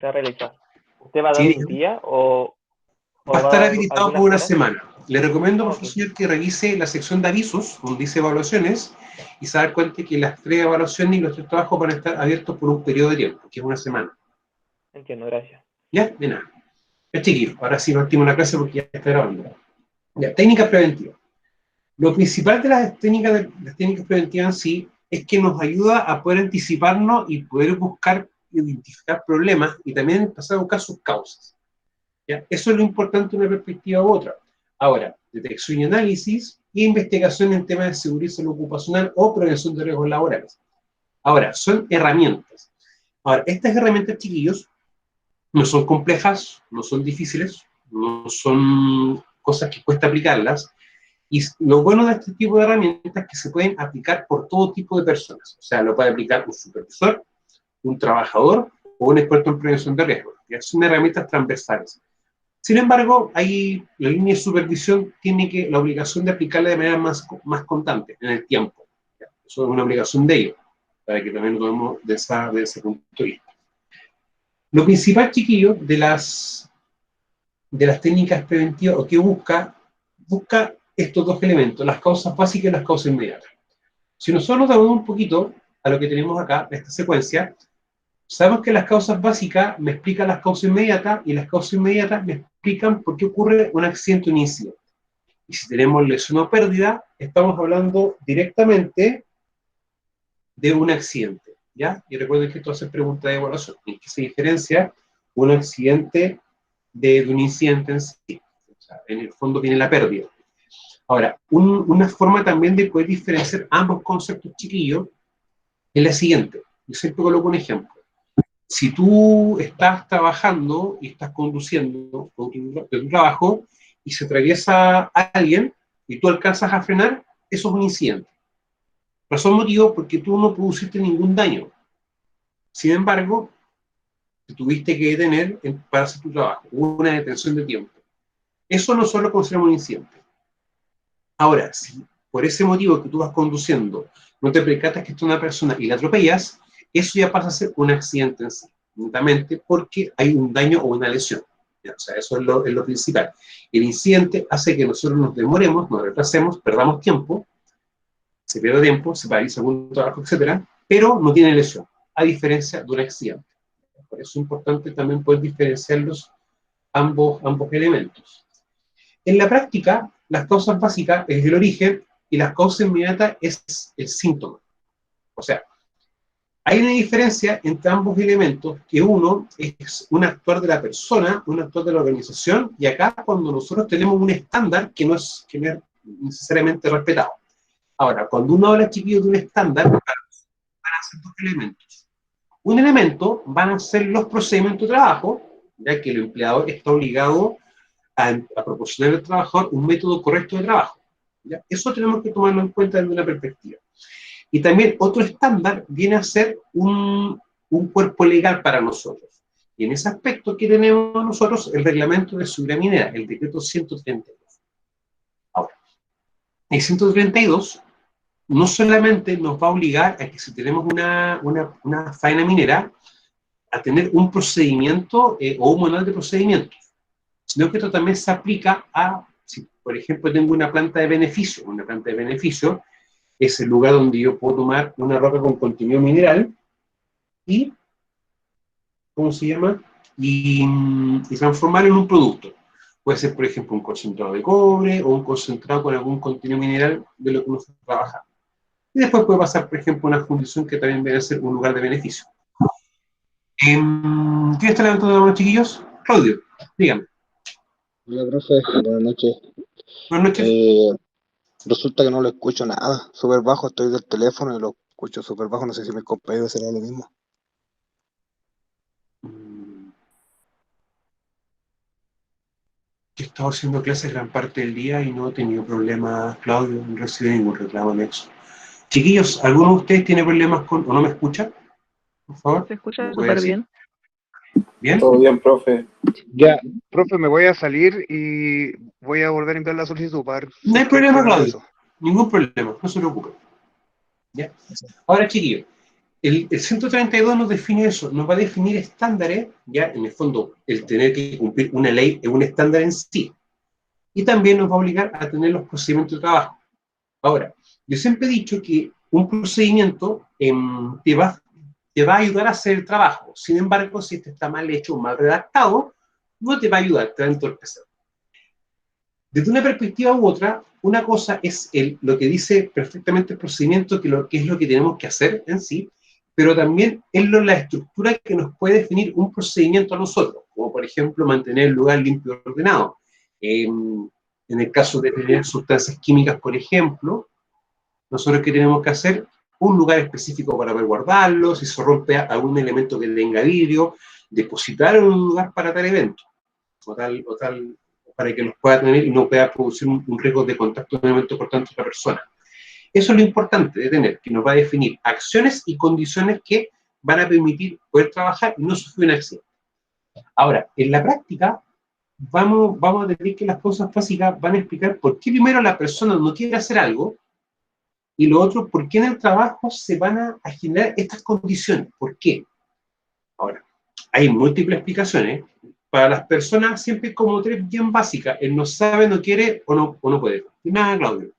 se va a realizar. ¿Usted va a dar Sí, un día o va a va estar a dar habilitado por algunas una horas? semana. Le recomiendo, por Ok, favor, señor, que revise la sección de avisos, donde dice evaluaciones, y se da cuenta que las 3 evaluaciones y los 3 trabajos van a estar abiertos por un periodo de tiempo, que es una semana. entiendo, gracias. ¿Ya? De nada. Ya, chiquillos, ahora sí nos activamos la clase porque ya está grabando. Ya, técnicas preventivas. Lo principal de las técnicas preventivas en sí es que nos ayuda a poder anticiparnos y poder buscar, identificar problemas y también empezar a buscar sus causas. ¿Ya? Eso es lo importante de una perspectiva u otra. Ahora, detección y análisis y investigación en temas de seguridad y salud ocupacional o prevención de riesgos laborales. Ahora, son herramientas. Ahora, estas herramientas, chiquillos, no son complejas, no son difíciles, no son cosas que cuesta aplicarlas. Y lo bueno de este tipo de herramientas es que se pueden aplicar por todo tipo de personas. O sea, lo puede aplicar un supervisor, un trabajador o un experto en prevención de riesgos. Son herramientas transversales. Sin embargo, la línea de supervisión tiene la obligación de aplicarla de manera más constante, en el tiempo. Eso es una obligación de ellos, para que también lo tomemos de ese punto de vista. Lo principal, chiquillo, de las técnicas preventivas, o que busca estos dos elementos, las causas básicas y las causas inmediatas. Si nosotros damos un poquito a lo que tenemos acá, esta secuencia, sabemos que las causas básicas me explican las causas inmediatas y las causas inmediatas me explican por qué ocurre un accidente o un incidente. Y si tenemos lesión o pérdida, estamos hablando directamente de un accidente, ¿ya? Y recuerden que esto hace pregunta de evaluación. ¿En qué se diferencia un accidente de un incidente en sí? O sea, en el fondo viene la pérdida. Ahora, una forma también de poder diferenciar ambos conceptos, chiquillos, es la siguiente. Yo siempre coloco un ejemplo. Si tú estás trabajando y estás conduciendo de tu trabajo y se atraviesa alguien y tú alcanzas a frenar, eso es un incidente. Razón motivo porque tú no produciste ningún daño. Sin embargo, te tuviste que detener para hacer tu trabajo. Hubo una detención de tiempo. Eso nosotros lo consideramos un incidente. Ahora, si por ese motivo que tú vas conduciendo no te percatas que está una persona y la atropellas, eso ya pasa a ser un accidente en sí, netamente porque hay un daño o una lesión. ¿Ya? O sea, eso es lo principal. El incidente hace que nosotros nos demoremos, nos retrasemos, perdamos tiempo, se pierde tiempo, se paraliza algún trabajo, etcétera, pero no tiene lesión, a diferencia de un accidente. Por eso es importante también poder diferenciar ambos elementos. En la práctica, las causas básicas es el origen y las causas inmediatas es el síntoma. O sea, hay una diferencia entre ambos elementos, que uno es un actuar de la persona, un actuar de la organización, y acá cuando nosotros tenemos un estándar que no es necesariamente respetado. Ahora, cuando uno habla, chiquillo, de un estándar, van a ser dos elementos. Un elemento van a ser los procedimientos de trabajo, ya que el empleador está obligado a proporcionar al trabajador un método correcto de trabajo. ¿Ya? Eso tenemos que tomarlo en cuenta desde una perspectiva. Y también otro estándar viene a ser un cuerpo legal para nosotros. Y en ese aspecto, ¿qué tenemos nosotros? El reglamento de seguridad minera, el decreto 132. Ahora, el 132 no solamente nos va a obligar a que si tenemos una faena minera, a tener un procedimiento o un manual de procedimientos, sino que esto también se aplica a, si por ejemplo tengo una planta de beneficio es el lugar donde yo puedo tomar una roca con contenido mineral y, ¿cómo se llama? Y transformarlo en un producto. Puede ser, por ejemplo, un concentrado de cobre o un concentrado con algún contenido mineral de lo que uno trabaja. Y después puede pasar, por ejemplo, una fundición que también debe ser un lugar de beneficio. ¿Quién está levantando la mano, chiquillos? Claudio, dígame. Hola, profe, buenas noches. Buenas noches. Resulta que no lo escucho nada, súper bajo, estoy del teléfono y lo escucho súper bajo, no sé si mis compañeros será lo mismo. He estado haciendo clases gran parte del día y no he tenido problemas, Claudio, no recibí ningún reclamo en eso. Chiquillos, ¿alguno de ustedes tiene problemas con o no me escucha? Por favor, Se escucha ¿me puede súper decir? bien. ¿Bien? Todo bien, profe. Ya, profe, me voy a salir y voy a volver a enviar la solicitud para ver No si hay es que problema, queda en Claudio. eso. Ningún problema, no se preocupe. ¿Ya? Ahora, chiquillos, El 132 nos define eso, nos va a definir estándares, ya en el fondo, el tener que cumplir una ley es un estándar en sí, y también nos va a obligar a tener los procedimientos de trabajo. Ahora, yo siempre he dicho que un procedimiento te va a ayudar a hacer el trabajo, sin embargo, si este está mal hecho o mal redactado, no te va a ayudar, te va a entorpecer. Desde una perspectiva u otra, una cosa es lo que dice perfectamente el procedimiento, que es lo que tenemos que hacer en sí, pero también es la estructura que nos puede definir un procedimiento a nosotros, como por ejemplo mantener el lugar limpio y ordenado. En el caso de tener sustancias químicas, por ejemplo, nosotros ¿qué tenemos que hacer? Un lugar específico para poder guardarlo, si se rompe algún elemento que tenga vidrio, depositar en un lugar para tal evento, o tal, para que los pueda tener y no pueda producir un riesgo de contacto de un elemento cortante a otra persona. Eso es lo importante de tener, que nos va a definir acciones y condiciones que van a permitir poder trabajar y no sufrir un accidente. Ahora, en la práctica, vamos a tener que las cosas básicas van a explicar por qué primero la persona no quiere hacer algo y lo otro, por qué en el trabajo se van a generar estas condiciones. ¿Por qué? Ahora, hay múltiples explicaciones. Para las personas siempre como tres bien básicas. Él no sabe, no quiere o no puede. Y nada, Claudio.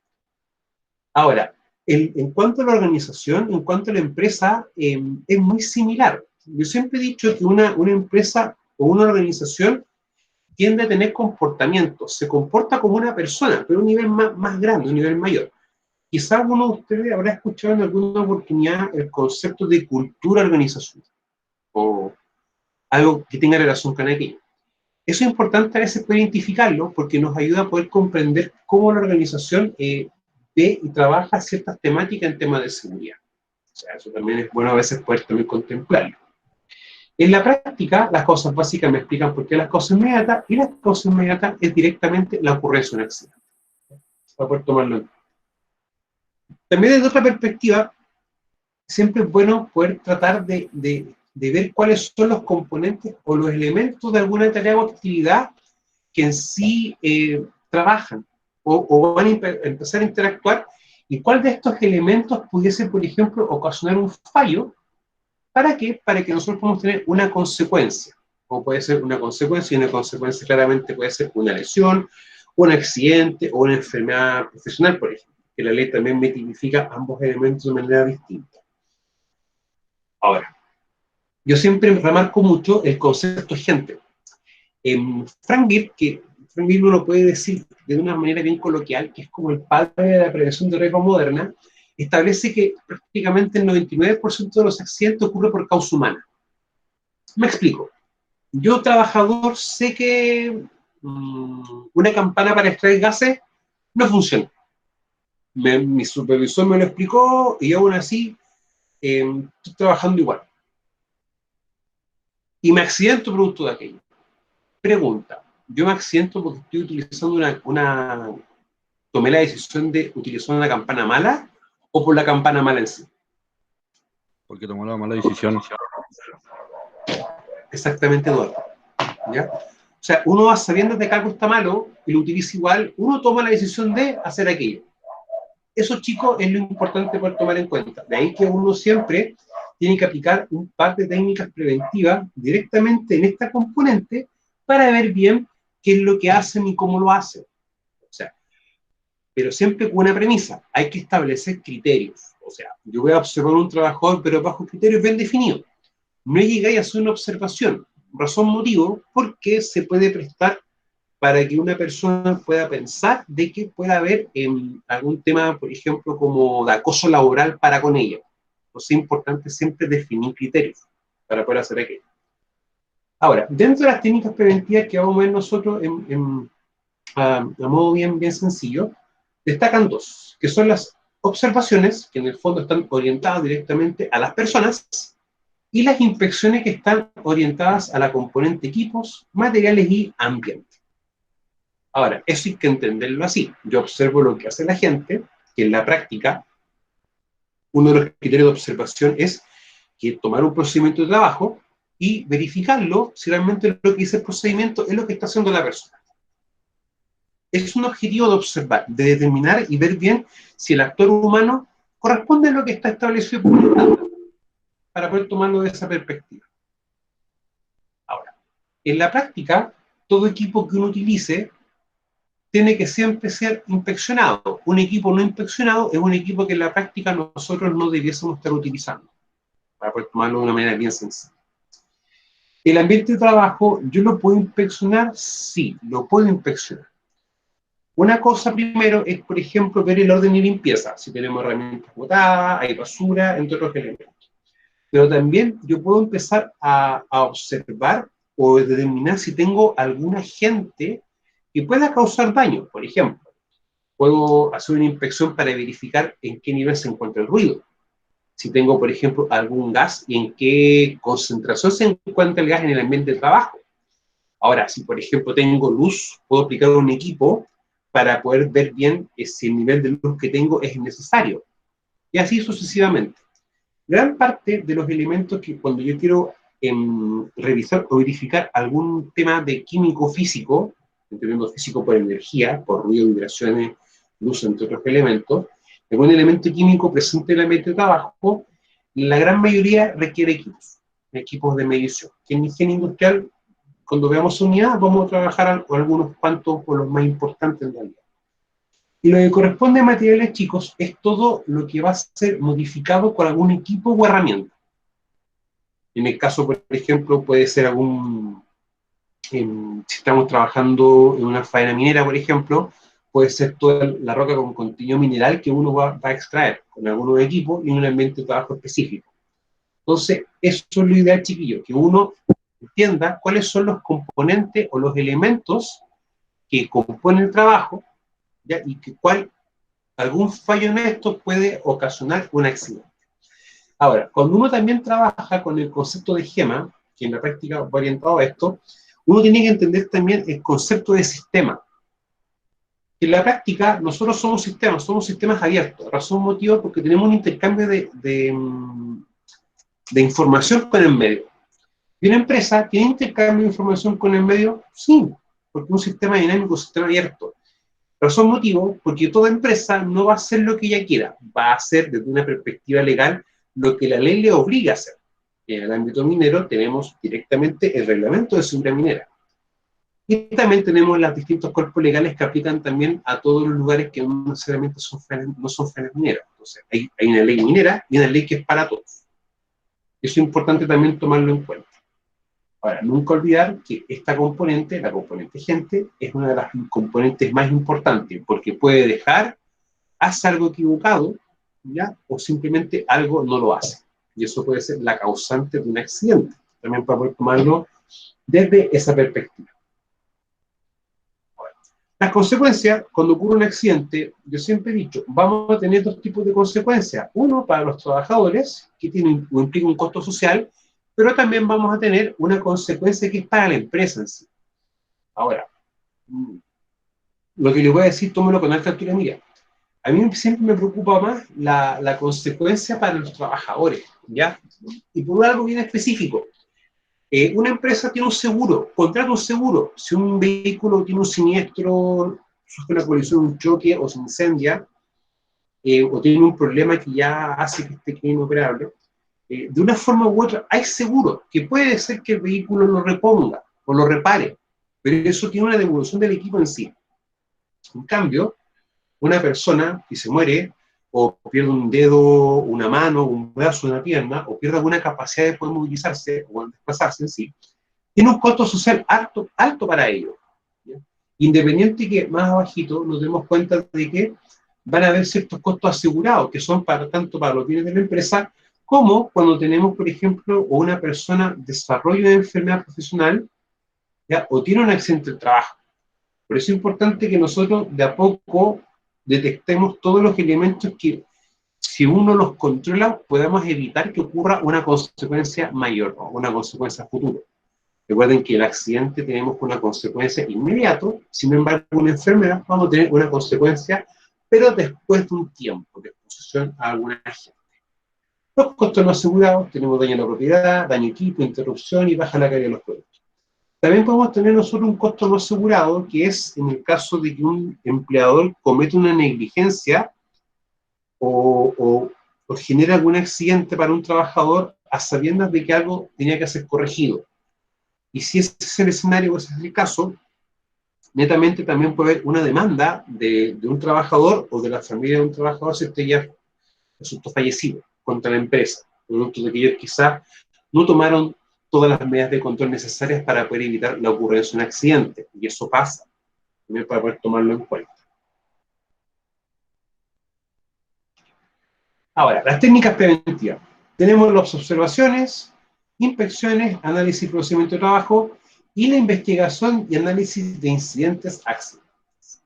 Ahora, en cuanto a la organización, en cuanto a la empresa, es muy similar. Yo siempre he dicho que una empresa o una organización tiende a tener comportamientos, se comporta como una persona, pero a un nivel más grande, un nivel mayor. Quizá alguno de ustedes habrá escuchado en alguna oportunidad el concepto de cultura organizacional, o algo que tenga relación con aquello. Eso es importante a veces poder identificarlo, porque nos ayuda a poder comprender cómo la organización ve y trabaja ciertas temáticas en temas de seguridad. O sea, eso también es bueno a veces poder también contemplarlo. En la práctica, las causas básicas me explican por qué las causas inmediatas, y las causas inmediatas es directamente la ocurrencia de un accidente. Para poder tomarlo en cuenta. También desde otra perspectiva, siempre es bueno poder tratar de ver cuáles son los componentes o los elementos de alguna tarea o actividad que en sí trabajan o van a empezar a interactuar, y cuál de estos elementos pudiese, por ejemplo, ocasionar un fallo. ¿Para qué? Para que nosotros podamos tener una consecuencia. O puede ser una consecuencia, y una consecuencia claramente puede ser una lesión, un accidente o una enfermedad profesional, por ejemplo, que la ley también me tipifica ambos elementos de manera distinta. Ahora, yo siempre remarco mucho el concepto gente. Frank Bill uno lo puede decir de una manera bien coloquial, que es como el padre de la prevención de riesgo moderna, establece que prácticamente el 99% de los accidentes ocurre por causa humana. Me explico. Yo, trabajador, sé que una campana para extraer gases no funciona. Mi supervisor me lo explicó y aún así estoy trabajando igual. Y me accidento producto de aquello. Pregunta, yo me accidento porque estoy utilizando tomé la decisión de utilizar una campana mala, o por la campana mala en sí. Porque tomó la mala decisión. Exactamente, Eduardo. ¿Ya? O sea, uno va sabiendo que algo está malo y lo utiliza igual, uno toma la decisión de hacer aquello. Eso, chicos, es lo importante por tomar en cuenta. De ahí que uno siempre tiene que aplicar un par de técnicas preventivas directamente en esta componente para ver bien qué es lo que hacen y cómo lo hacen. O sea, pero siempre con una premisa, hay que establecer criterios. O sea, yo voy a observar un trabajador, pero bajo criterios bien definidos. No llegáis a hacer una observación, razón, motivo, porque se puede prestar para que una persona pueda pensar de que pueda haber algún tema, por ejemplo, como de acoso laboral para con ella. Entonces es importante siempre definir criterios para poder hacer aquello. Ahora, dentro de las técnicas preventivas que vamos a ver nosotros a modo bien sencillo, destacan dos, que son las observaciones, que en el fondo están orientadas directamente a las personas, y las inspecciones, que están orientadas a la componente equipos, materiales y ambiente. Ahora, eso hay que entenderlo así. Yo observo lo que hace la gente, que en la práctica, uno de los criterios de observación es que tomar un procedimiento de trabajo y verificarlo si realmente lo que dice el procedimiento es lo que está haciendo la persona. Es un objetivo de observar, de determinar y ver bien si el actor humano corresponde a lo que está establecido por el estándar. para poder tomarlo de esa perspectiva. Ahora, en la práctica, todo equipo que uno utilice tiene que siempre ser inspeccionado. Un equipo no inspeccionado es un equipo que en la práctica nosotros no debiésemos estar utilizando, para poder tomarlo de una manera bien sencilla. El ambiente de trabajo, ¿yo lo puedo inspeccionar? Sí, lo puedo inspeccionar. Una cosa primero es, por ejemplo, ver el orden y limpieza. Si tenemos herramientas botadas, hay basura, entre otros elementos. Pero también yo puedo empezar a observar o determinar si tengo algún agente que pueda causar daño. Por ejemplo, puedo hacer una inspección para verificar en qué nivel se encuentra el ruido. Si tengo, por ejemplo, algún gas y en qué concentración se encuentra el gas en el ambiente de trabajo. Ahora, si por ejemplo tengo luz, puedo aplicar un equipo para poder ver bien si el nivel de luz que tengo es necesario. Y así sucesivamente. Gran parte de los elementos que cuando yo quiero revisar o verificar algún tema de químico-físico, entendiendo físico por energía, por ruido, vibraciones, luz, entre otros elementos, algún elemento químico presente en el ambiente de trabajo, la gran mayoría requiere equipos de medición. Que en higiene industrial, cuando veamos unidad, vamos a trabajar algunos cuantos o los más importantes en realidad. Y lo que corresponde a materiales chicos es todo lo que va a ser modificado con algún equipo o herramienta. En el caso, por ejemplo, puede ser si estamos trabajando en una faena minera, por ejemplo, puede ser toda la roca con contenido mineral que uno va a extraer con algunos equipos y un ambiente de trabajo específico. Entonces, eso es lo ideal, chiquillos, que uno entienda cuáles son los componentes o los elementos que componen el trabajo, ¿ya? Y que algún fallo en esto puede ocasionar un accidente. Ahora, cuando uno también trabaja con el concepto de GEMA, que en la práctica va orientado a esto, uno tiene que entender también el concepto de sistema. En la práctica, nosotros somos sistemas abiertos, razón motivo porque tenemos un intercambio de información con el medio. ¿Y una empresa tiene intercambio de información con el medio? Sí, porque un sistema dinámico, un sistema abierto. Razón motivo, porque toda empresa no va a hacer lo que ella quiera, va a hacer desde una perspectiva legal lo que la ley le obliga a hacer. En el ámbito minero tenemos directamente el reglamento de seguridad minera. Y también tenemos los distintos cuerpos legales que aplican también a todos los lugares que no necesariamente no son faenas mineras. Entonces, hay una ley minera y una ley que es para todos. Eso es importante también tomarlo en cuenta. Ahora, nunca olvidar que esta componente, la componente gente, es una de las componentes más importantes, porque puede hace algo equivocado, ¿ya? O simplemente algo no lo hace. Y eso puede ser la causante de un accidente. También para poder tomarlo desde esa perspectiva. Ahora, las consecuencias, cuando ocurre un accidente, yo siempre he dicho, vamos a tener dos tipos de consecuencias. Uno, para los trabajadores, que implica un costo social, pero también vamos a tener una consecuencia que es para la empresa en sí. Ahora, lo que le voy a decir, tómelo con alta altura mira. A mí siempre me preocupa más la consecuencia para los trabajadores, ¿ya? Y por algo bien específico. Una empresa tiene un seguro, contrata un seguro. Si un vehículo tiene un siniestro, sufre una colisión, un choque o se incendia, o tiene un problema que ya hace que esté inoperable, de una forma u otra hay seguro, que puede ser que el vehículo lo reponga o lo repare, pero eso tiene una devolución del equipo en sí. En cambio, una persona que se muere o pierde un dedo, una mano, un brazo, una pierna, o pierde alguna capacidad de poder movilizarse o desplazarse en sí, tiene un costo social alto para ello, ¿ya? Independiente que más abajito nos demos cuenta de que van a haber ciertos costos asegurados que son tanto para los bienes de la empresa como cuando tenemos, por ejemplo, una persona desarrolla una enfermedad profesional, ¿ya? O tiene un accidente de trabajo. Por eso es importante que nosotros de a poco detectemos todos los elementos que, si uno los controla, podamos evitar que ocurra una consecuencia mayor o una consecuencia futura. Recuerden que el accidente tenemos una consecuencia inmediata, sin embargo, una enfermedad vamos a tener una consecuencia, pero después de un tiempo de exposición a alguna agente. Los costos no asegurados, tenemos daño a la propiedad, daño a equipo, interrupción y baja la calidad de los productos. También podemos tener nosotros un costo no asegurado, que es en el caso de que un empleador comete una negligencia o genera algún accidente para un trabajador a sabiendas de que algo tenía que ser corregido. Y si ese es el escenario, o ese es el caso, netamente también puede haber una demanda de un trabajador o de la familia de un trabajador si este ya resultó fallecido contra la empresa, producto de que ellos quizás no tomaron todas las medidas de control necesarias para poder evitar la ocurrencia de un accidente. Y eso pasa, también para poder tomarlo en cuenta. Ahora, las técnicas preventivas. Tenemos las observaciones, inspecciones, análisis y procedimiento de trabajo, y la investigación y análisis de incidentes accidentes.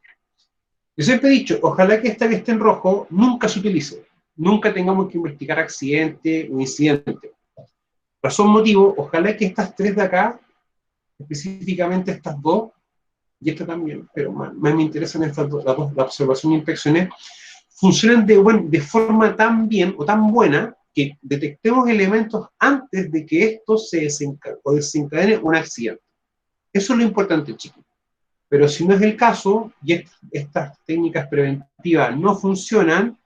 Yo siempre he dicho, ojalá que esta que esté en rojo nunca se utilice. Nunca tengamos que investigar accidente o incidente. Razón, motivo, ojalá que estas tres de acá, específicamente estas dos, y esta también, pero más me interesan estas dos, las dos, la observación y inspecciones, funcionen de forma tan bien o tan buena que detectemos elementos antes de que esto se desencadene un accidente. Eso es lo importante, chicos. Pero si no es el caso, y estas técnicas preventivas no funcionan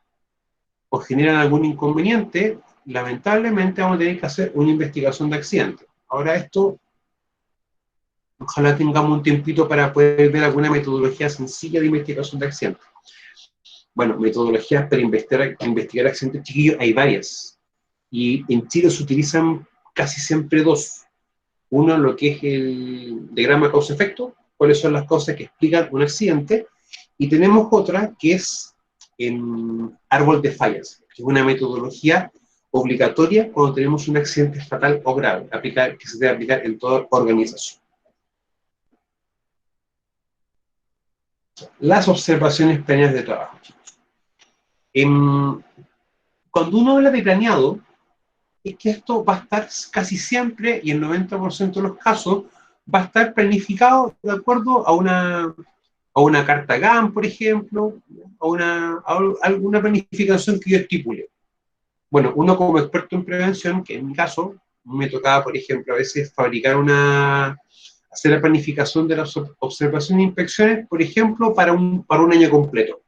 o generan algún inconveniente, lamentablemente vamos a tener que hacer una investigación de accidente. Ahora esto, ojalá tengamos un tiempito para poder ver alguna metodología sencilla de investigación de accidentes. Bueno, metodologías para investigar accidentes, chiquillos, hay varias. Y en Chile se utilizan casi siempre dos. Uno, lo que es el diagrama causa-efecto, cuáles son las cosas que explican un accidente, y tenemos otra que es en árbol de fallas, que es una metodología obligatoria cuando tenemos un accidente fatal o grave, que se debe aplicar en toda organización. Las observaciones planeadas de trabajo, chicos. Cuando uno habla de planeado, es que esto va a estar casi siempre, y el 90% de los casos, va a estar planificado de acuerdo a una carta GAN, por ejemplo, a alguna planificación que yo estipule. Bueno, uno como experto en prevención, que en mi caso, me tocaba, por ejemplo, a veces hacer la planificación de las observaciones e inspecciones, por ejemplo, para un año completo.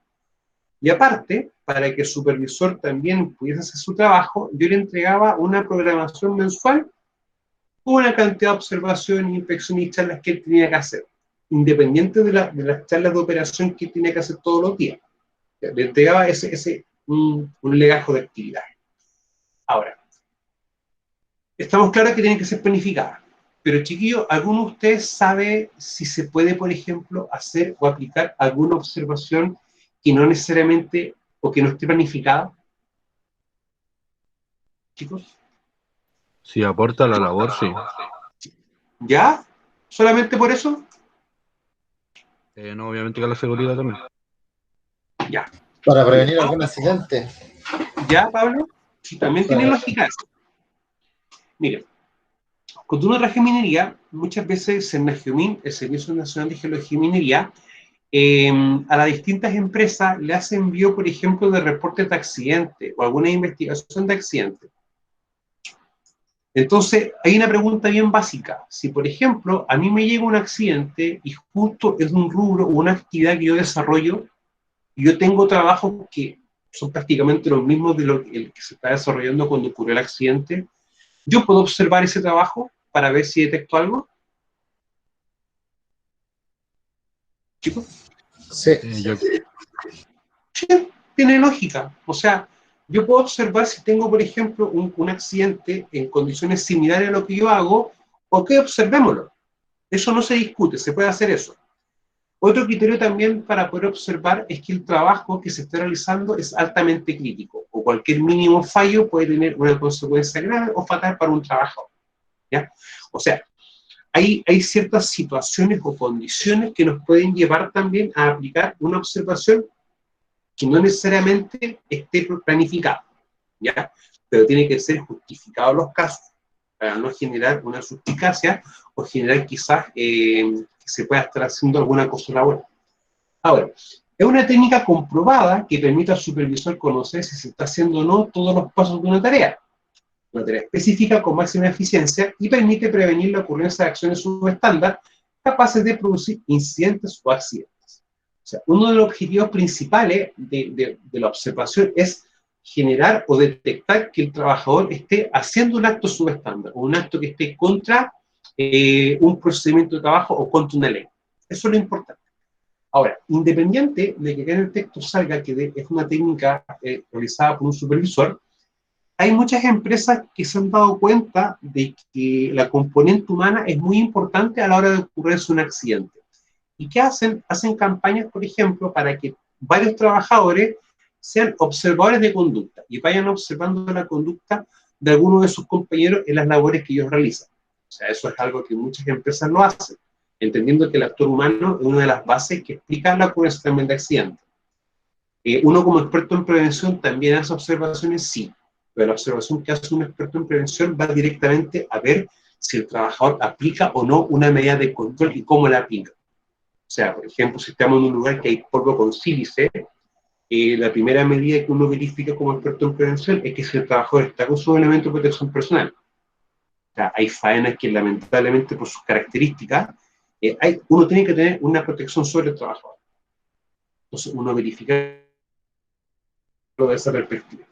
Y aparte, para que el supervisor también pudiese hacer su trabajo, yo le entregaba una programación mensual con una cantidad de observaciones, inspecciones y charlas que él tenía que hacer, independiente de las charlas de operación que tenía que hacer todos los días. Le entregaba un legajo de actividad. Ahora, estamos claros que tienen que ser planificadas, pero chiquillos, ¿alguno de ustedes sabe si se puede, por ejemplo, hacer o aplicar alguna observación que no necesariamente o que no esté planificada? Chicos. Si aporta la labor, sí. ¿Ya? ¿Solamente por eso? No, obviamente que la seguridad también. Ya. Para prevenir algún accidente. ¿Ya, Pablo? Sí, también tiene lógica eso. Miren, cuando uno trabaja en minería, muchas veces Senagiomin, el Servicio Nacional de Geología y Minería, a las distintas empresas le hace envío, por ejemplo, de reportes de accidente o alguna investigación de accidente. Entonces, hay una pregunta bien básica. Si, por ejemplo, a mí me llega un accidente y justo es un rubro o una actividad que yo desarrollo, y yo tengo trabajos que son prácticamente los mismos de el que se está desarrollando cuando ocurrió el accidente, ¿yo puedo observar ese trabajo para ver si detecto algo? ¿Chicos? Sí. Sí, tiene lógica. O sea, yo puedo observar si tengo, por ejemplo, un accidente en condiciones similares a lo que yo hago, ok, observémoslo. Eso no se discute, se puede hacer eso. Otro criterio también para poder observar es que el trabajo que se esté realizando es altamente crítico, o cualquier mínimo fallo puede tener una consecuencia grave o fatal para un trabajador, ¿ya? O sea, hay ciertas situaciones o condiciones que nos pueden llevar también a aplicar una observación que no necesariamente esté planificada, ¿ya? Pero tiene que ser justificado los casos, para no generar una suspicacia o generar quizás que se pueda estar haciendo alguna cosa laboral. Ahora, es una técnica comprobada que permite al supervisor conocer si se está haciendo o no todos los pasos de una tarea específica con máxima eficiencia y permite prevenir la ocurrencia de acciones subestándar capaces de producir incidentes o accidentes. O sea, uno de los objetivos principales de la observación es generar o detectar que el trabajador esté haciendo un acto subestándar, o un acto que esté contra un procedimiento de trabajo o contra una ley. Eso es lo importante. Ahora, independiente de que en el texto salga que es una técnica realizada por un supervisor, hay muchas empresas que se han dado cuenta de que la componente humana es muy importante a la hora de ocurrirse un accidente. ¿Y qué hacen? Hacen campañas, por ejemplo, para que varios trabajadores sean observadores de conducta y vayan observando la conducta de algunos de sus compañeros en las labores que ellos realizan. O sea, eso es algo que muchas empresas lo hacen, entendiendo que el actor humano es una de las bases que explica la ocurrencia también de accidentes. Uno como experto en prevención también hace observaciones, sí, pero la observación que hace un experto en prevención va directamente a ver si el trabajador aplica o no una medida de control y cómo la aplica. O sea, por ejemplo, si estamos en un lugar que hay polvo con sílice, la primera medida que uno verifica como experto en prevención es que si el trabajador está con su elemento de protección personal. O sea, hay faenas que lamentablemente por sus características, uno tiene que tener una protección sobre el trabajador. Entonces uno verifica de esa perspectiva.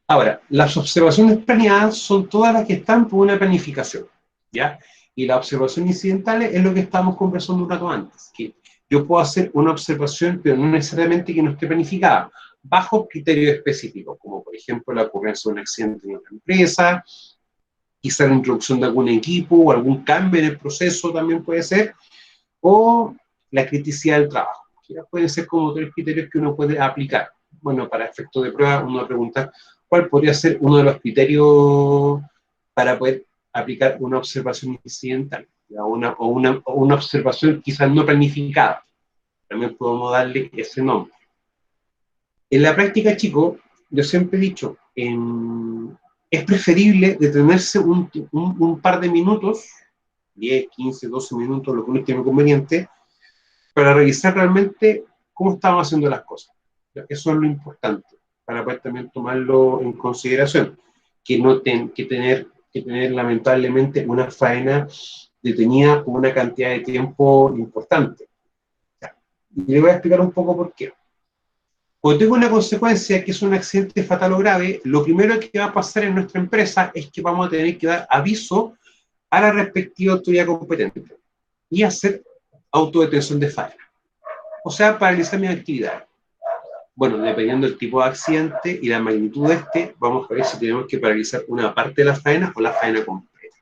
Ahora, las observaciones planeadas son todas las que están por una planificación, ¿ya? Y las observaciones incidentales es lo que estábamos conversando un rato antes, que yo puedo hacer una observación, pero no necesariamente que no esté planificada, bajo criterios específicos, como por ejemplo la ocurrencia de un accidente en una empresa, quizá la introducción de algún equipo o algún cambio en el proceso también puede ser, o la criticidad del trabajo. ¿Ya? Pueden ser como tres criterios que uno puede aplicar. Bueno, para efectos de prueba, uno pregunta cuál podría ser uno de los criterios para poder aplicar una observación incidental, o una observación quizás no planificada. También podemos darle ese nombre. En la práctica, chicos, yo siempre he dicho, es preferible detenerse un par de minutos, 10, 15, 12 minutos, lo que uno esté conveniente, para revisar realmente cómo estamos haciendo las cosas. Eso es lo importante, para poder también tomarlo en consideración, que no que tener lamentablemente una faena detenida por una cantidad de tiempo importante. Y le voy a explicar un poco por qué. Cuando tengo una consecuencia que es un accidente fatal o grave, lo primero que va a pasar en nuestra empresa es que vamos a tener que dar aviso a la respectiva autoridad competente y hacer autodetención de faena. O sea, paralizar mis actividades. Bueno, dependiendo del tipo de accidente y la magnitud de vamos a ver si tenemos que paralizar una parte de la faena o la faena completa.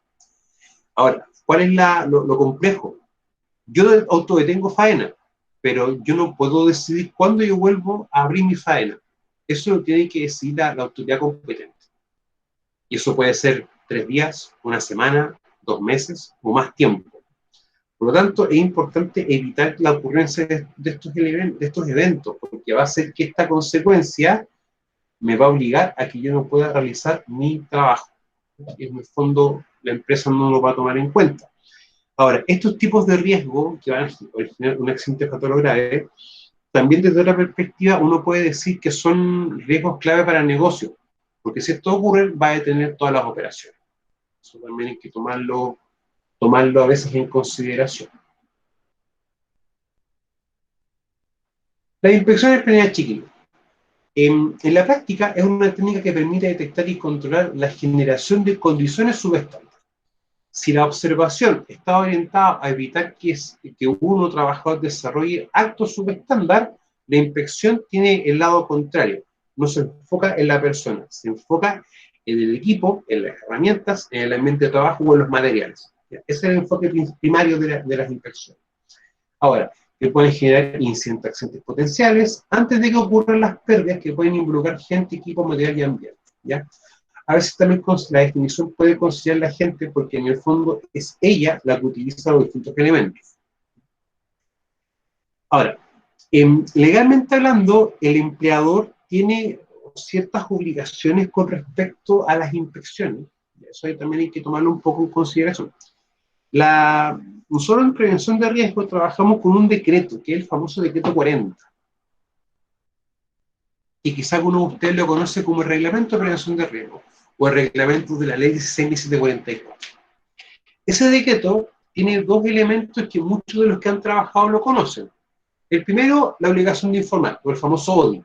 Ahora, ¿cuál es lo complejo? Yo autodetengo faena, pero yo no puedo decidir cuándo yo vuelvo a abrir mi faena. Eso lo tiene que decidir la autoridad competente. Y eso puede ser 3 días, 1 semana, 2 meses o más tiempo. Por lo tanto, es importante evitar la ocurrencia de estos eventos, porque va a hacer que esta consecuencia me va a obligar a que yo no pueda realizar mi trabajo. Y en el fondo, la empresa no lo va a tomar en cuenta. Ahora, estos tipos de riesgo que van a originar un accidente fatal o grave, también desde otra perspectiva uno puede decir que son riesgos clave para el negocio, porque si esto ocurre va a detener todas las operaciones. Eso también hay que tomarlo a veces en consideración. Las inspecciones planeadas, chiquillos. En la práctica es una técnica que permite detectar y controlar la generación de condiciones subestándar. Si la observación está orientada a evitar que uno trabajador desarrolle actos subestándar, la inspección tiene el lado contrario. No se enfoca en la persona, se enfoca en el equipo, en las herramientas, en el ambiente de trabajo o en los materiales. Ese es el enfoque primario de las inspecciones. Ahora, que pueden generar accidentes potenciales antes de que ocurran las pérdidas que pueden involucrar gente, equipo, material y ambiente. ¿Ya? A veces también la definición puede considerar la gente porque en el fondo es ella la que utiliza los distintos elementos. Ahora, legalmente hablando, el empleador tiene ciertas obligaciones con respecto a las inspecciones. Eso también hay que tomarlo un poco en consideración. Nosotros en prevención de riesgo trabajamos con un decreto, que es el famoso decreto 40. Y quizá alguno de ustedes lo conoce como el reglamento de prevención de riesgo, o el reglamento de la ley 16.744. Ese decreto tiene 2 elementos que muchos de los que han trabajado lo conocen. El primero, la obligación de informar, o el famoso ODI,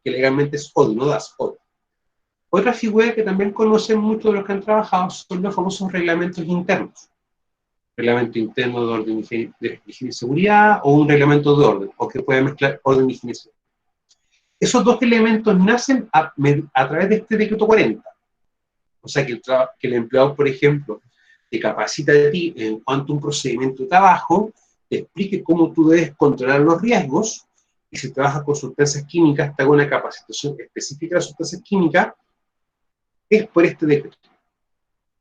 que legalmente es ODI, no DAS, ODI. Otra figura que también conocen muchos de los que han trabajado son los famosos reglamentos internos. Reglamento interno de orden de higiene y seguridad, o un reglamento de orden, o que puede mezclar orden y higiene y seguridad. Esos dos elementos nacen a través de este decreto 40. O sea, que el empleador, por ejemplo, te capacita a ti en cuanto a un procedimiento de trabajo, te explique cómo tú debes controlar los riesgos, y si trabajas con sustancias químicas, te haga una capacitación específica de sustancias químicas, es por este decreto.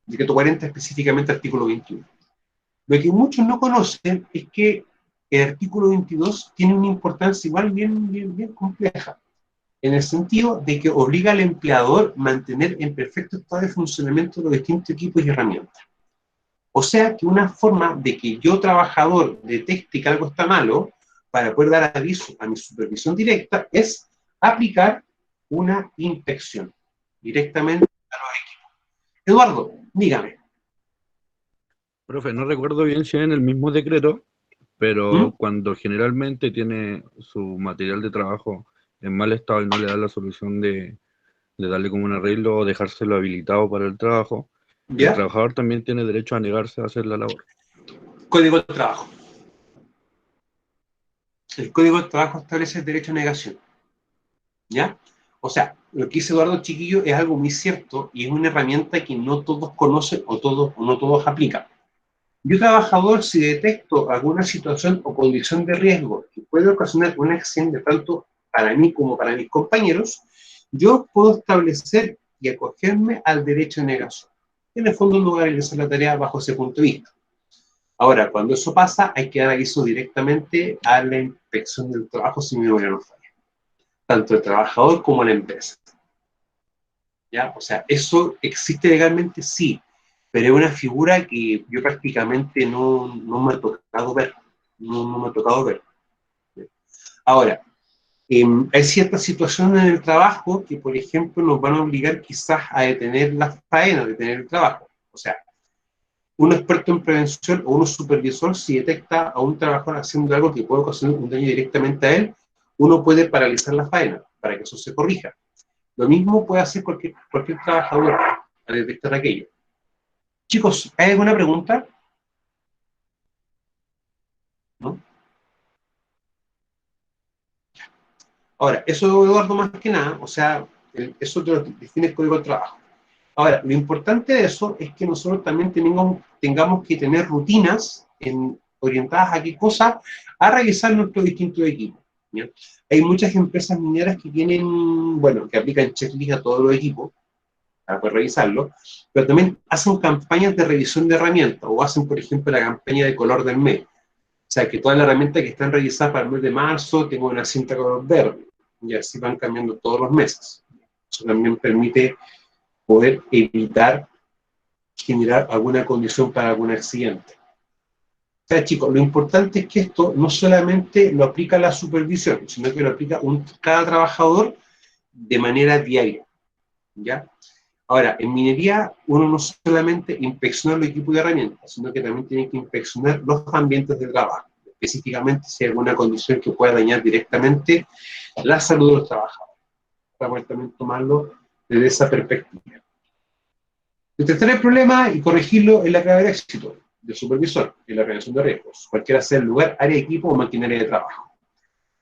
Decreto 40, específicamente artículo 21. Lo que muchos no conocen es que el artículo 22 tiene una importancia igual bien compleja, en el sentido de que obliga al empleador a mantener en perfecto estado de funcionamiento los distintos equipos y herramientas. O sea que una forma de que yo, trabajador, detecte que algo está malo, para poder dar aviso a mi supervisión directa, es aplicar una inspección directamente a los equipos. Eduardo, dígame. Profe, no recuerdo bien si es en el mismo decreto, pero cuando generalmente tiene su material de trabajo en mal estado y no le da la solución de darle como un arreglo o dejárselo habilitado para el trabajo, ¿Ya? el trabajador también tiene derecho a negarse a hacer la labor. Código de trabajo. El Código de Trabajo establece el derecho a negación. ¿Ya? O sea, lo que dice Eduardo Chiquillo es algo muy cierto y es una herramienta que no todos conocen o no todos aplican. Yo, trabajador, si detecto alguna situación o condición de riesgo que puede ocasionar un accidente tanto para mí como para mis compañeros, yo puedo establecer y acogerme al derecho de negación. En el fondo, no voy a realizar la tarea bajo ese punto de vista. Ahora, cuando eso pasa, hay que dar aviso directamente a la inspección del trabajo si mi memoria no falla. Tanto el trabajador como la empresa. ¿Ya? O sea, ¿eso existe legalmente? Sí, pero es una figura que yo prácticamente no me ha tocado ver. No me ha tocado ver. Ahora, hay ciertas situaciones en el trabajo que, por ejemplo, nos van a obligar quizás a detener la faena, detener el trabajo. O sea, un experto en prevención o un supervisor, si detecta a un trabajador haciendo algo que puede ocasionar un daño directamente a él, uno puede paralizar la faena para que eso se corrija. Lo mismo puede hacer cualquier trabajador al detectar aquello. Chicos, ¿hay alguna pregunta? ¿No? Ahora, eso, Eduardo, más que nada, o sea, eso te lo define el Código de Trabajo. Ahora, lo importante de eso es que nosotros también tengamos que tener rutinas orientadas a qué cosa, a realizar nuestros distintos equipos. ¿Ya? Hay muchas empresas mineras que tienen, bueno, que aplican checklist a todos los equipos, para poder revisarlo, pero también hacen campañas de revisión de herramientas, o hacen, por ejemplo, la campaña de color del mes. O sea, que todas las herramientas que están revisadas para el mes de marzo tengan una cinta color verde, y así van cambiando todos los meses. Eso también permite poder evitar generar alguna condición para algún accidente. O sea, chicos, lo importante es que esto no solamente lo aplica la supervisión, sino que lo aplica cada trabajador de manera diaria, ¿ya? Ahora, en minería, uno no solamente inspecciona los equipos de herramientas, sino que también tiene que inspeccionar los ambientes de trabajo, específicamente si hay alguna condición que pueda dañar directamente la salud de los trabajadores, para poder también tomarlo desde esa perspectiva. Detectar el problema y corregirlo es la clave del éxito del supervisor en la prevención de riesgos, cualquiera sea el lugar, área de equipo o maquinaria de trabajo.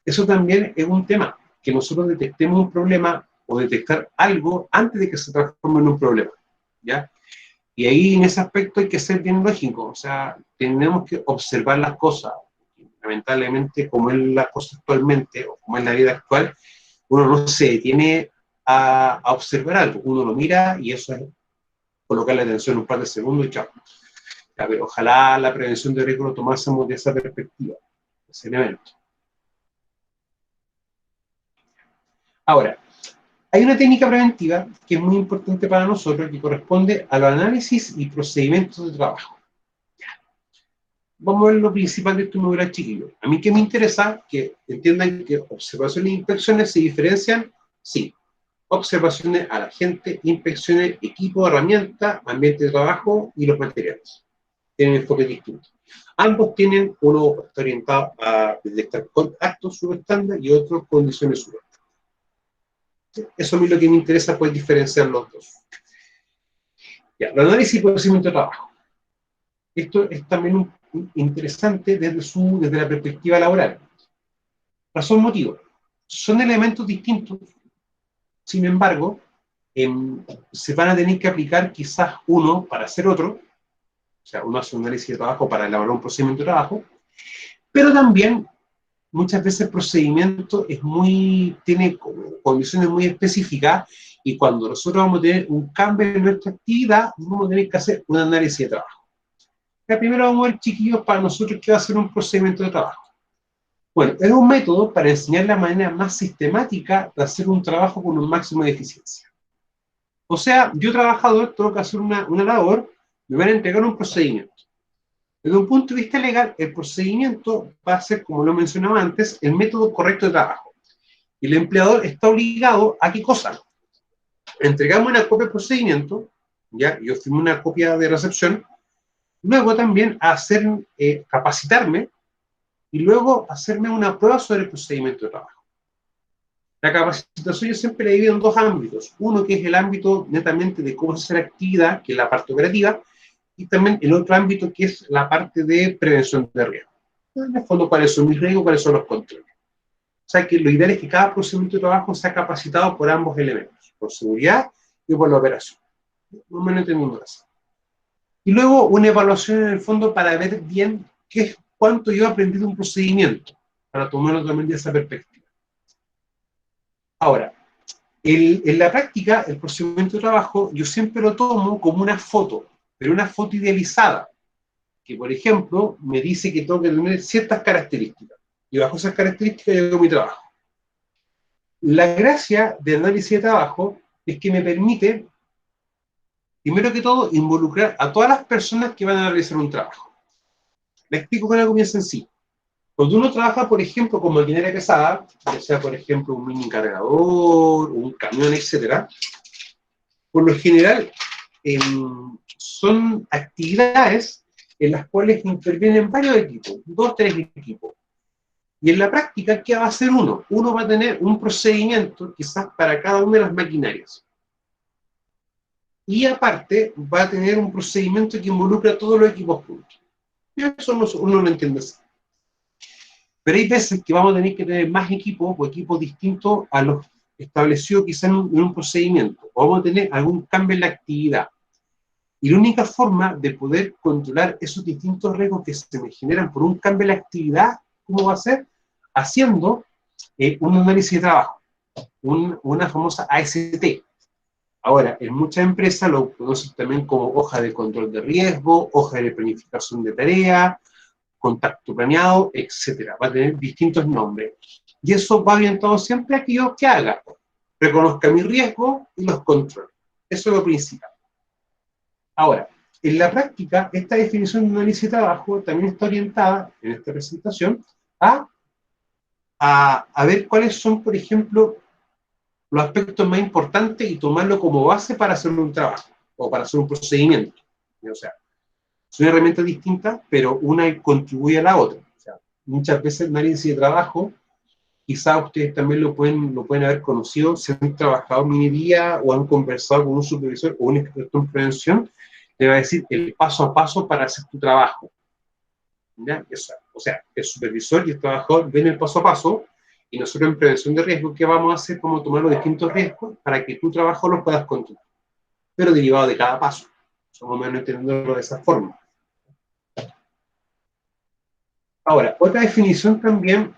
Eso también es un tema, que nosotros detectemos un problema o detectar algo antes de que se transforme en un problema, ¿ya? Y ahí en ese aspecto hay que ser bien lógico, o sea, tenemos que observar las cosas. Lamentablemente, como es la cosa actualmente, o como es la vida actual, uno no se detiene a observar algo, uno lo mira y eso es colocarle atención un par de segundos y chao. Ya, pero ojalá la prevención de riesgo lo tomásemos de esa perspectiva, ese elemento. Ahora, hay una técnica preventiva que es muy importante para nosotros, que corresponde a los análisis y procedimientos de trabajo. Vamos a ver lo principal de esto, me verá, chiquillo. A mí que me interesa que entiendan que observaciones e inspecciones se diferencian, sí. Observaciones a la gente, inspecciones, equipo, herramienta, ambiente de trabajo y los materiales. tienen enfoques distintos. Ambos tienen, uno está orientado a detectar actos subestándar y otro condiciones subestándar. Eso a mí lo que me interesa, pues, diferenciar los dos. Ya, el análisis y procedimiento de trabajo. Esto es también interesante desde la perspectiva laboral. Razón, motivo. Son elementos distintos, sin embargo, se van a tener que aplicar quizás uno para hacer otro, o sea, uno hace un análisis de trabajo para elaborar un procedimiento de trabajo, pero también muchas veces el procedimiento tiene condiciones muy específicas y cuando nosotros vamos a tener un cambio en nuestra actividad, vamos a tener que hacer un análisis de trabajo. Ya, primero vamos a ver, chiquillos, para nosotros qué va a ser un procedimiento de trabajo. Bueno, es un método para enseñar la manera más sistemática de hacer un trabajo con un máximo de eficiencia. O sea, yo trabajador tengo que hacer una labor, me van a entregar un procedimiento. Desde un punto de vista legal, el procedimiento va a ser, como lo mencionaba antes, el método correcto de trabajo. Y el empleador está obligado a ¿qué cosa? Entregamos una copia del procedimiento, ya, yo firmo una copia de recepción, luego también a capacitarme y luego hacerme una prueba sobre el procedimiento de trabajo. La capacitación yo siempre la divido en dos ámbitos. Uno que es el ámbito netamente de cómo hacer actividad, que es la parte operativa, y también el otro ámbito que es la parte de prevención de riesgo. En el fondo, cuáles son mis riesgos, cuáles son los controles. O sea que lo ideal es que cada procedimiento de trabajo sea capacitado por ambos elementos, por seguridad y por la operación. No me entiendo eso. Y luego una evaluación en el fondo para ver bien cuánto yo he aprendido un procedimiento, para tomarlo también de esa perspectiva. Ahora, en la práctica, el procedimiento de trabajo yo siempre lo tomo como una foto, pero una foto idealizada, que por ejemplo me dice que tengo que tener ciertas características, y bajo esas características yo hago mi trabajo. La gracia del análisis de trabajo es que me permite, primero que todo, involucrar a todas las personas que van a realizar un trabajo. Le explico con algo bien sencillo. Cuando uno trabaja, por ejemplo, con maquinaria pesada, ya sea, por ejemplo, un mini cargador, un camión, etc., por lo general son actividades en las cuales intervienen varios equipos, 2, 3 equipos. Y en la práctica, ¿qué va a hacer uno? Uno va a tener un procedimiento quizás para cada una de las maquinarias. Y aparte, va a tener un procedimiento que involucra a todos los equipos juntos. Y eso uno lo entiende así. Pero hay veces que vamos a tener que tener más equipos o equipos distintos a los establecidos quizás en un procedimiento. O vamos a tener algún cambio en la actividad. Y la única forma de poder controlar esos distintos riesgos que se me generan por un cambio en la actividad, ¿cómo va a ser? Haciendo un análisis de trabajo, una famosa AST. Ahora, en muchas empresas lo conocen también como hoja de control de riesgo, hoja de planificación de tarea, contacto planeado, etcétera. Va a tener distintos nombres. Y eso va orientado siempre a que yo ¿qué haga? Reconozca mi riesgo y los controle. Eso es lo principal. Ahora, en la práctica, esta definición de análisis de trabajo también está orientada, en esta presentación, a ver cuáles son, por ejemplo, los aspectos más importantes y tomarlo como base para hacer un trabajo o para hacer un procedimiento. O sea, son herramientas distintas, pero una contribuye a la otra. O sea, muchas veces el análisis de trabajo, quizás ustedes también lo pueden haber conocido, si han trabajado en minería o han conversado con un supervisor o un experto en prevención, le va a decir el paso a paso para hacer tu trabajo. ¿Ya? O sea, el supervisor y el trabajador ven el paso a paso, y nosotros en prevención de riesgo, ¿qué vamos a hacer? Cómo tomar los distintos riesgos para que tu trabajo los puedas controlar, pero derivado de cada paso. Somos menos entendiéndolo de esa forma. Ahora, otra definición también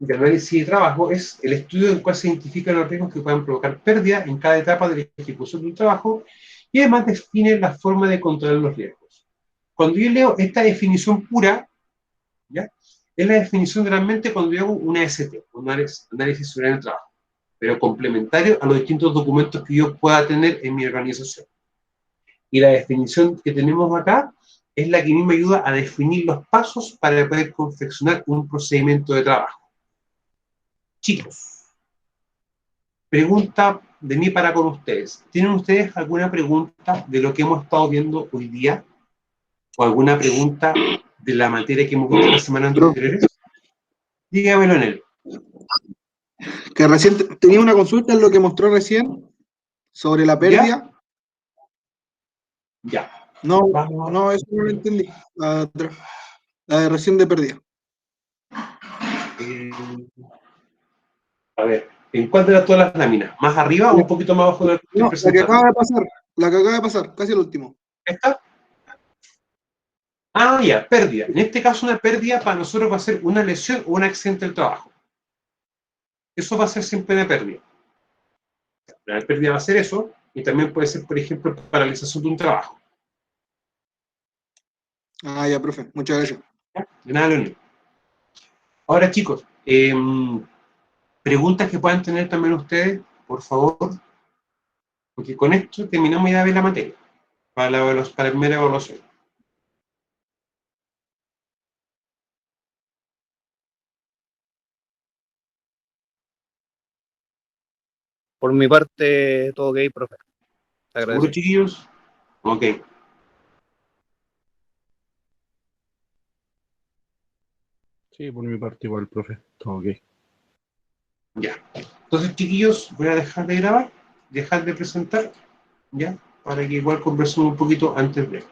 de análisis de trabajo es el estudio en el cual se identifican los riesgos que puedan provocar pérdida en cada etapa de la ejecución de un trabajo, y además define la forma de controlar los riesgos. Cuando yo leo esta definición pura, ¿ya? Es la definición realmente cuando yo hago una AST, un análisis sobre el trabajo, pero complementario a los distintos documentos que yo pueda tener en mi organización. Y la definición que tenemos acá es la que a mí me ayuda a definir los pasos para poder confeccionar un procedimiento de trabajo. Chicos, pregunta de mí para con ustedes. ¿Tienen ustedes alguna pregunta de lo que hemos estado viendo hoy día? o alguna pregunta de la materia que hemos visto la semana anterior, dígamelo en él. Que recién tenía una consulta en lo que mostró recién sobre la pérdida. Ya. No, Vamos. no, eso no lo entendí. La de recién de pérdida. A ver, ¿en cuál de todas las láminas? ¿Más arriba o un poquito más abajo de lo que estoy No, la que presentando? acaba de pasar. La que acaba de pasar, casi el último. ¿Esta? Ah, ya, pérdida. En este caso, una pérdida para nosotros va a ser una lesión o un accidente del trabajo. Eso va a ser siempre una pérdida. La pérdida va a ser eso, y también puede ser, por ejemplo, paralización de un trabajo. Ah, ya, profe. Muchas gracias. ¿Ya? De nada, Leonel. Ahora, chicos, preguntas que puedan tener también ustedes, por favor, porque con esto terminamos ya de ver la materia, para la primera evaluación. Por mi parte, todo ok, profe. Te ¿Seguro, agradezco. chiquillos? Ok. Sí, por mi parte igual, profe. Todo ok. Ya. Entonces, chiquillos, voy a dejar de grabar, dejar de presentar, ¿ya? Para que igual conversemos un poquito antes de...